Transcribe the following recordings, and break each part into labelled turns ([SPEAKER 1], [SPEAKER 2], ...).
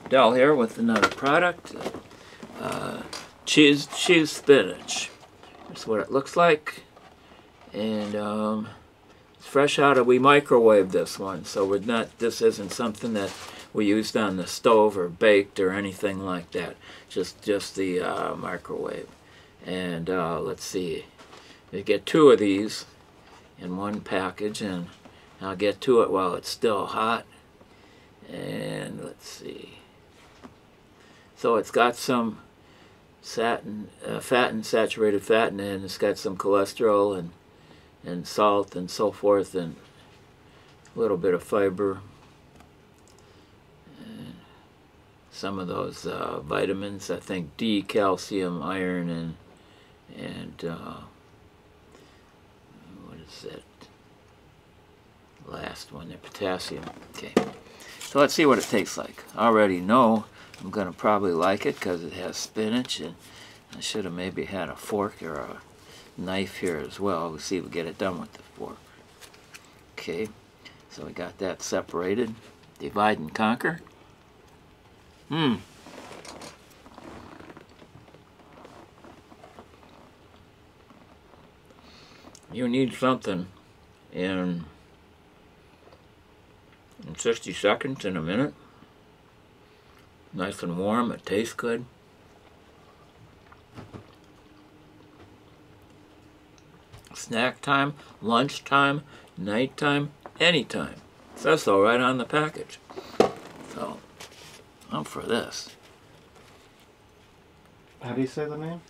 [SPEAKER 1] Del here with another product. Cheese spinach. That's what it looks like. And it's fresh out of, we microwaved this one, so we're not, this isn't something that we used on the stove or baked or anything like that. Just the microwave. And let's see, you get 2 of these in one package, and I'll get to it while it's still hot. And let's see. So it's got some fat and saturated fat in it, and it's got some cholesterol and salt and so forth, and a little bit of fiber, and some of those vitamins, I think D, calcium, iron, and what is that last one there, potassium. Okay, so let's see what it tastes like. I already know I'm going to probably like it because it has spinach, and I should have maybe had a fork or a knife here as well. We'll see if we get it done with the fork. Okay, so we got that separated. Divide and conquer. You need something in 60 seconds, in a minute. Nice and warm, it tastes good. Snack time, lunch time, night time, anytime. It says so right on the package. So, I'm for this.
[SPEAKER 2] How do you say the name?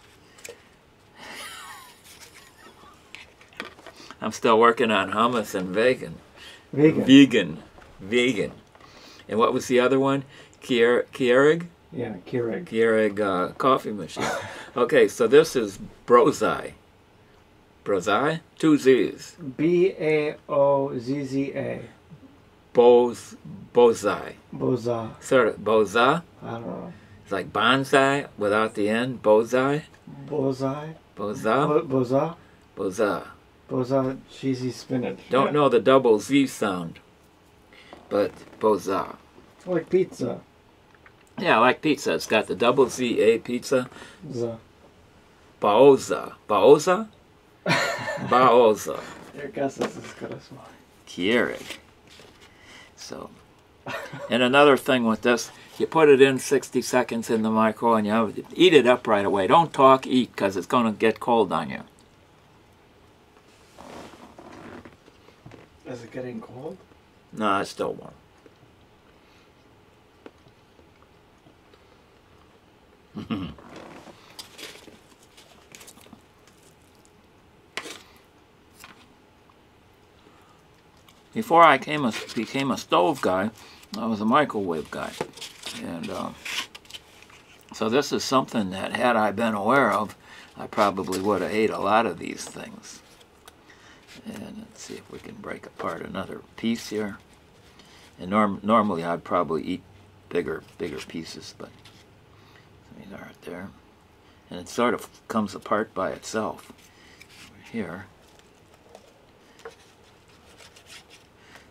[SPEAKER 1] I'm still working on hummus and vegan.
[SPEAKER 2] Vegan.
[SPEAKER 1] Vegan. And what was the other one? Keurig?
[SPEAKER 2] Yeah, Keurig.
[SPEAKER 1] Keurig coffee machine. Okay, so this is Brozza. Brozza? 2 Z's.
[SPEAKER 2] B-A-O-Z-Z-A.
[SPEAKER 1] Bozza.
[SPEAKER 2] Bozza.
[SPEAKER 1] Sort of, Bozza?
[SPEAKER 2] I don't know.
[SPEAKER 1] It's like bonsai without the end. Bozza?
[SPEAKER 2] Bozai?
[SPEAKER 1] Bozza?
[SPEAKER 2] Bozza?
[SPEAKER 1] Bozza.
[SPEAKER 2] Bozza cheesy spinach.
[SPEAKER 1] Don't know the double Z sound, but Bozza.
[SPEAKER 2] It's like pizza.
[SPEAKER 1] Yeah, I like pizza. It's got the double Z-A pizza.
[SPEAKER 2] Za.
[SPEAKER 1] Baoza. Baoza? Baoza.
[SPEAKER 2] Your guess is as good as mine.
[SPEAKER 1] Keurig. So, and another thing with this, you put it in 60 seconds in the micro, and you eat it up right away. Don't talk, eat, because it's going to get cold on you.
[SPEAKER 2] Is it getting cold?
[SPEAKER 1] No, it's still warm. Before I became a stove guy, I was a microwave guy. And so this is something that, had I been aware of, I probably would have ate a lot of these things. And let's see if we can break apart another piece here. And normally I'd probably eat bigger pieces, but these aren't there. And it sort of comes apart by itself. Here.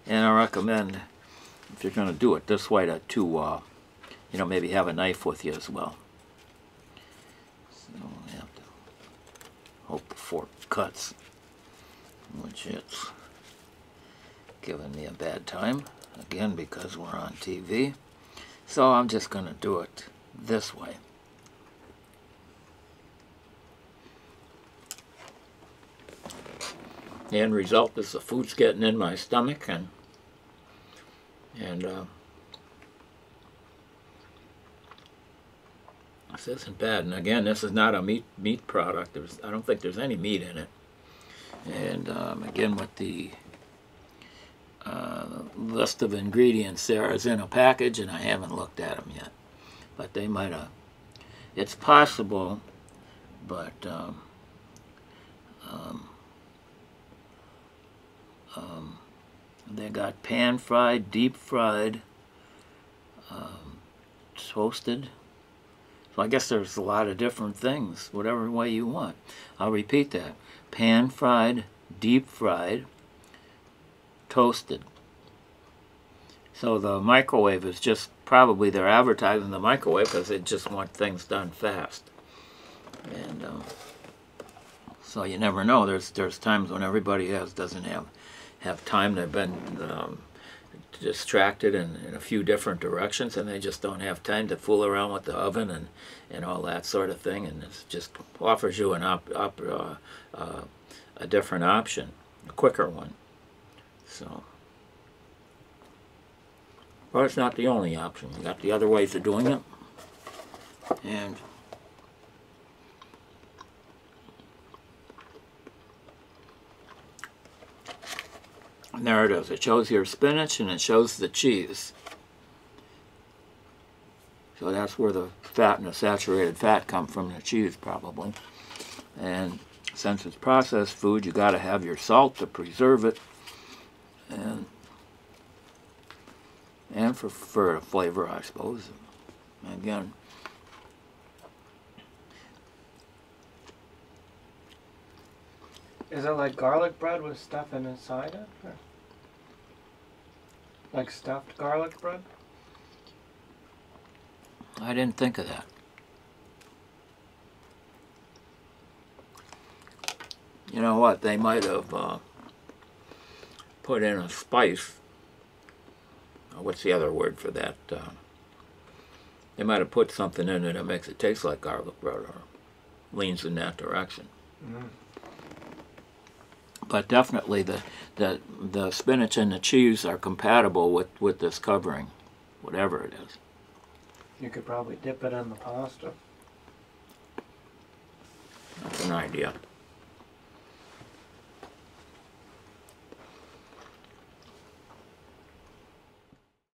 [SPEAKER 1] And I recommend, if you're going to do it this way, to you know, maybe have a knife with you as well. So we have to hope the fork cuts, which it's giving me a bad time, again, because we're on TV. So I'm just going to do it this way. The end result is the food's getting in my stomach, and this isn't bad. And again, this is not a meat product. I don't think there's any meat in it. And again, with the list of ingredients there is in a package, and I haven't looked at them yet. But they might have. It's possible, but they got pan-fried, deep-fried, toasted. So I guess there's a lot of different things, whatever way you want. I'll repeat that. Pan-fried, deep-fried, toasted. So the microwave is just probably they're advertising the microwave because they just want things done fast. And so you never know. There's times when everybody doesn't have time. They've been distracted in a few different directions, and they just don't have time to fool around with the oven and all that sort of thing. And it just offers you a different option, a quicker one. So, but it's not the only option. You got the other ways of doing it, and there it is. It shows your spinach and it shows the cheese. So that's where the fat and the saturated fat come from, the cheese probably. And since it's processed food, you got to have your salt to preserve it, and for a flavor, I suppose. Again,
[SPEAKER 2] Is it like garlic bread with stuff inside it? Or? Like stuffed garlic bread?
[SPEAKER 1] I didn't think of that. You know what? They might have put in a spice. What's the other word for that? They might have put something in it that makes it taste like garlic bread or leans in that direction.
[SPEAKER 2] Mm.
[SPEAKER 1] But definitely the spinach and the cheese are compatible with this covering, whatever it is.
[SPEAKER 2] You could probably dip it in the pasta.
[SPEAKER 1] That's an idea.